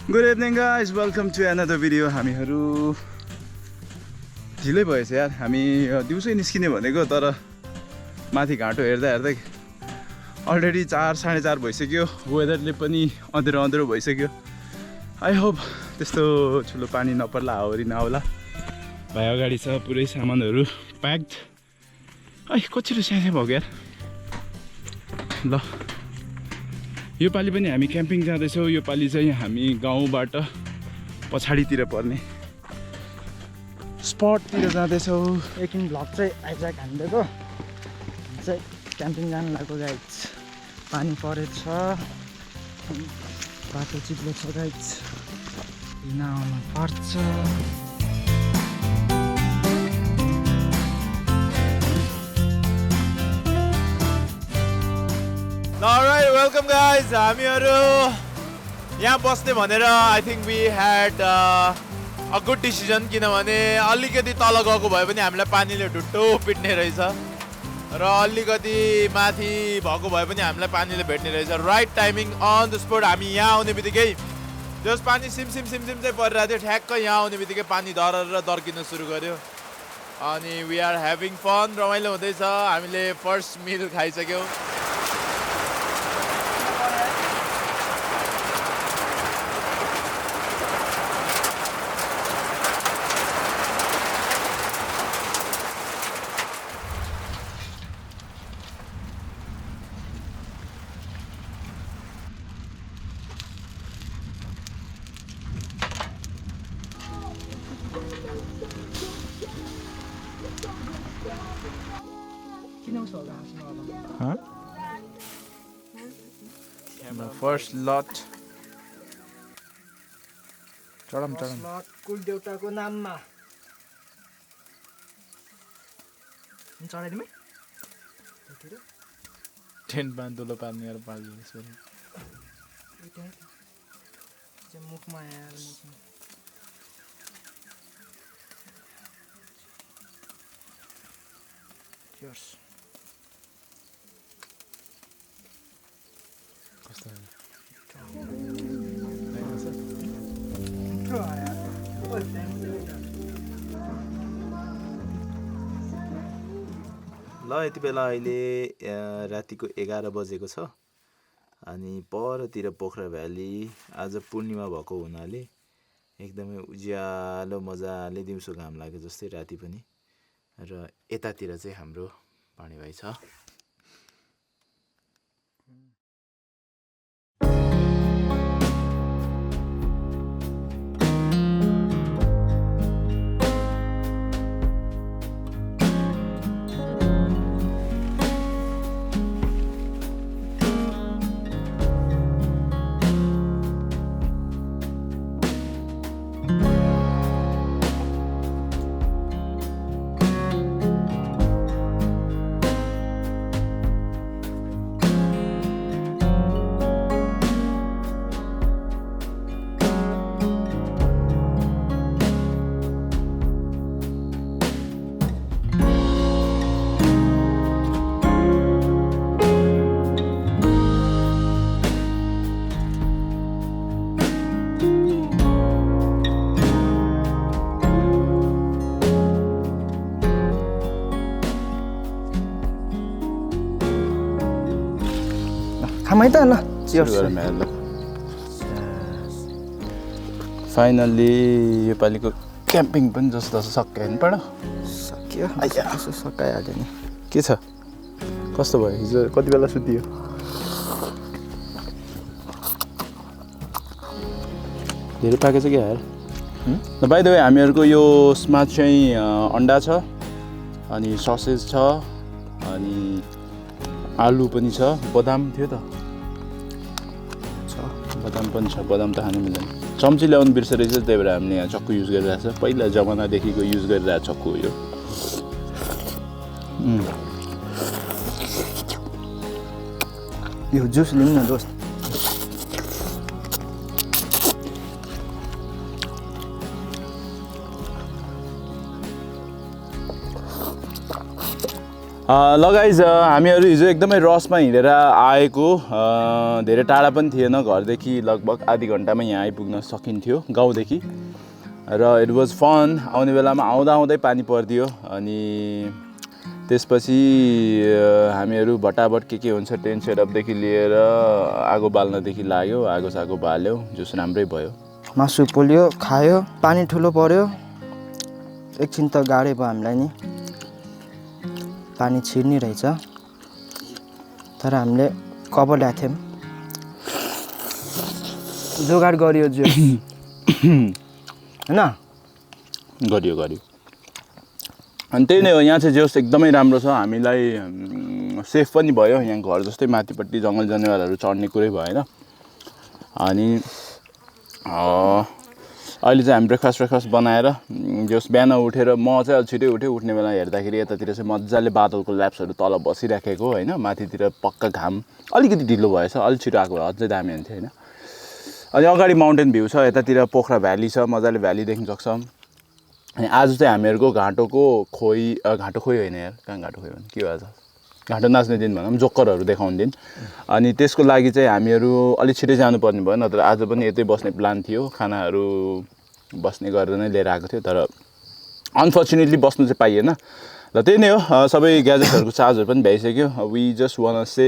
Good evening guys, welcome to another video. हामीहरु ढिलै भएछ यार, हामी दिउँसै निस्किने भनेको तर माथि घाटो हेर्दा हेर्दै अलरेडी 4 साढे 4 भइसक्यो। वेदरले पनि अँध्यारो अँध्यारो भइसक्यो। आई होप त्यस्तो ठुलो पानी नपर्ला, हावारी नआउला। भाइ अगाडि छ, पुरै सामानहरु प्याक्ड। ऐ कतिरो स्यासे भयो यार। ल यो पाली पनि हामी क्याम्पिङ जाँदैछौँ। यो पाली चाहिँ हामी गाउँबाट पछाडितिर पर्ने स्पटतिर जाँदैछौँ। याकिन भ्लग चाहिँ आइज हान्दिएको चाहिँ क्याम्पिङ जानु लागेको गाइज। पानी परेछ, बाटो चिप्लो छ गाइज, हिँड आउनु पर्छ। Alright, welcome guys. हामीहरु यहाँ बस्ने भनेर I think we had a good decision, किनभने अलिकति तल गएको भए पनि हामीलाई पानीले ढुट्टो पिट्ने रहेछ र अलिकति माथि भएको भए पनि हामीलाई पानीले भेट्ने रहेछ। Right timing on the spot. हामी यहाँ आउने बित्तिकै जस पानी सिम चाहिँ परिरहेको थियो, ठ्याक्क यहाँ आउने बित्तिकै पानी दरेर दर्किन सुरु गर्यो अनि वी आर ह्याभिङ फन। रमाइलो हुँदैछ। हामीले फर्स्ट मिल खाइसक्यौँ। फर्स्ट लट चढम कुल देउताको नाममा चढाइदिमै टेन्ट बाँधुलो पार्ने पाल्नु मुखमा यार। ल यति बेला अहिले रातिको 11 बजेको छ अनि परतिर पोखरा भ्याली आज पूर्णिमा भएको हुनाले एकदमै उज्यालो मजाले दिउँसो घाम लाग्यो जस्तै राति पनि। र यतातिर चाहिँ हाम्रो पानी भाइ छ। खामै त ल फाइनल्ली यो पालिको क्याम्पिङ पनि जस्तो सक्यो नि पढ सक्यो। यसो सकाइहाल्यो नि। के छ कस्तो भयो? हिजो कति बेला सुतियो? धेरै पाकेछ क्या यार। बाइ द वे हामीहरूको यो उसमा चाहिँ अन्डा छ अनि ससेज छ अनि आलु पनि छ, बदाम थियो त बदाम पनि छ। बदाम त खानु मिल्दैन, चम्ची ल्याउनु बिर्सेर चाहिँ, त्यही भएर हामीले यहाँ चक्कु युज गरिरहेको छ। पहिला जमानादेखिको युज गरिरहेको चक्कु हो यो। यो जुस लिनु न दोस्त। ल गाइज हामीहरू हिजो एकदमै रसमा हिँडेर आएको धेरै टाढा पनि थिएन घरदेखि लगभग आधी घन्टामा यहाँ आइपुग्न सकिन्थ्यो गाउँदेखि र इट वाज फन आउने बेलामा आउँदै पानी परिदियो अनि त्यसपछि हामीहरू भटाभट के हुन्छ टेन्ट सेटअपदेखि लिएर आगो बाल्नदेखि लाग्यो आगो सागो बाल्यो जस राम्रै भयो मासु पोल्यो खायो पानी ठुलो पर्यो एकछिन त गाह्रै भयो हामीलाई नि पानी छिर्नी रहेछ तर हामीले कभर ल्याएको थियौँ जोगाड गरियो जो होइन गरियो अनि त्यही नै हो यहाँ चाहिँ जोस् एकदमै राम्रो छ हामीलाई सेफ पनि भयो यहाँ घर जस्तै माथिपट्टि जङ्गल जनावरहरू चढ्ने कुरै भएन अनि अहिले चाहिँ हामी ब्रेकफास्ट बनाएर जस बिहान उठेर म चाहिँ अलि छिटै उठ्ने बेला हेर्दाखेरि यतातिर चाहिँ मजाले बादलको ल्याप्सहरू तल बसिराखेको होइन माथितिर पक्का घाम अलिकति ढिलो भएछ अलिक छिटो आएको भए अझै दामी हुन्थ्यो होइन अनि अगाडि माउन्टेन भ्यू छ यतातिर पोखरा भ्याली छ मजाले भ्याली देख्न सक्छ अनि आज चाहिँ हामीहरूको घाटो खोइ होइन यार कहाँ घाटो खोइ भने के भएछ घाटो नाच्ने दिन भनौँ जोक्करहरू देखाउने दिन अनि त्यसको लागि चाहिँ हामीहरू अलिक छिटै जानुपर्ने भयो नत्र आज पनि यतै बस्ने प्लान थियो खानाहरू बस्ने गरेर नै लिएर आएको थियो तर अनफर्चुनेटली बस्नु चाहिँ पाइएन र त्यही नै हो सबै ग्याजेट्सहरूको चार्जहरू पनि भ्याइसक्यो वी जस्ट वान से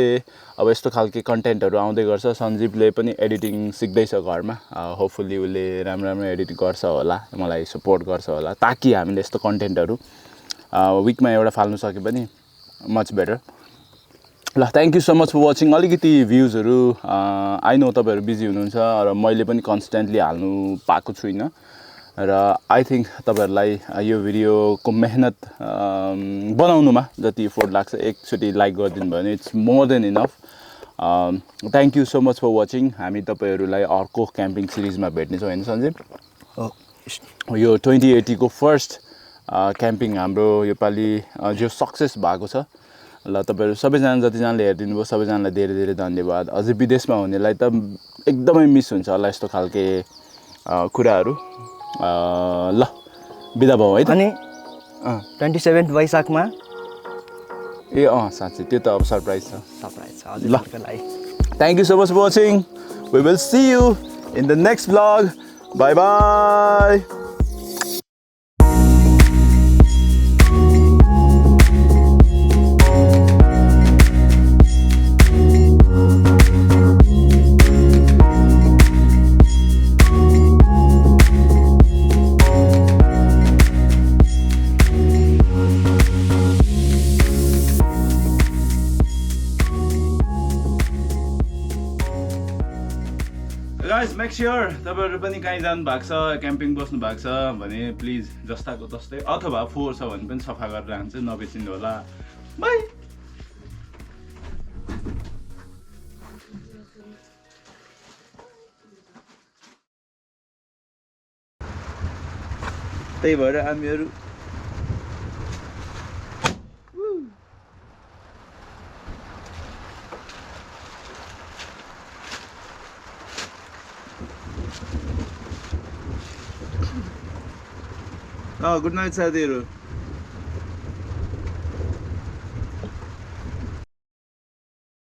अब यस्तो खालके कन्टेन्टहरू आउँदै गर्छ सञ्जीवले पनि एडिटिङ सिक्दैछ घरमा होपफुल्ली उसले राम्रो एडिट गर्छ होला मलाई सपोर्ट गर्छ होला ताकि हामीले यस्तो कन्टेन्टहरू विकमा एउटा फाल्नु सक्यो भने मच बेटर ल thank you so much for watching अलिकति भ्युजहरू आई नो तपाईँहरू बिजी हुनुहुन्छ र मैले पनि कन्सिस्टेन्टली हाल्नु पाएको छुइनँ र आई थिङ्क तपाईँहरूलाई यो भिडियोको मेहनत बनाउनुमा जति इफोर्ट लाग्छ एकचोटि लाइक गरिदिनु भयो भने it's more than enough thank you so much for watching हामी तपाईँहरूलाई अर्को क्याम्पिङ सिरिजमा भेट्नेछौँ होइन सञ्जीव यो 2080 को फर्स्ट क्याम्पिङ हाम्रो योपालि जो सक्सेस भएको छ ल तपाईँहरू सबैजना जतिजनाले हेरिदिनु भयो सबैजनालाई धेरै धेरै धन्यवाद अझै विदेशमा हुनेलाई त एकदमै मिस हुन्छ होला यस्तो खालके कुराहरू ल बिदा भयो है त अनि 27 वैशाखमा ए साँच्चै त्यो त अब सरप्राइज छ सरप्राइज ल thank you so much for watching we will see you in the next vlog bye bye guys make sure तपाईँहरू पनि कहीँ जानु भएको छ क्याम्पिङ बस्नु भएको छ भने प्लिज जस्ताको तस्तै अथवा फोहोर छ भने पनि सफा गरेर लान्छ नबेचिनु होला बाई त्यही भएर हामीहरू गुड नाइट साथीहरू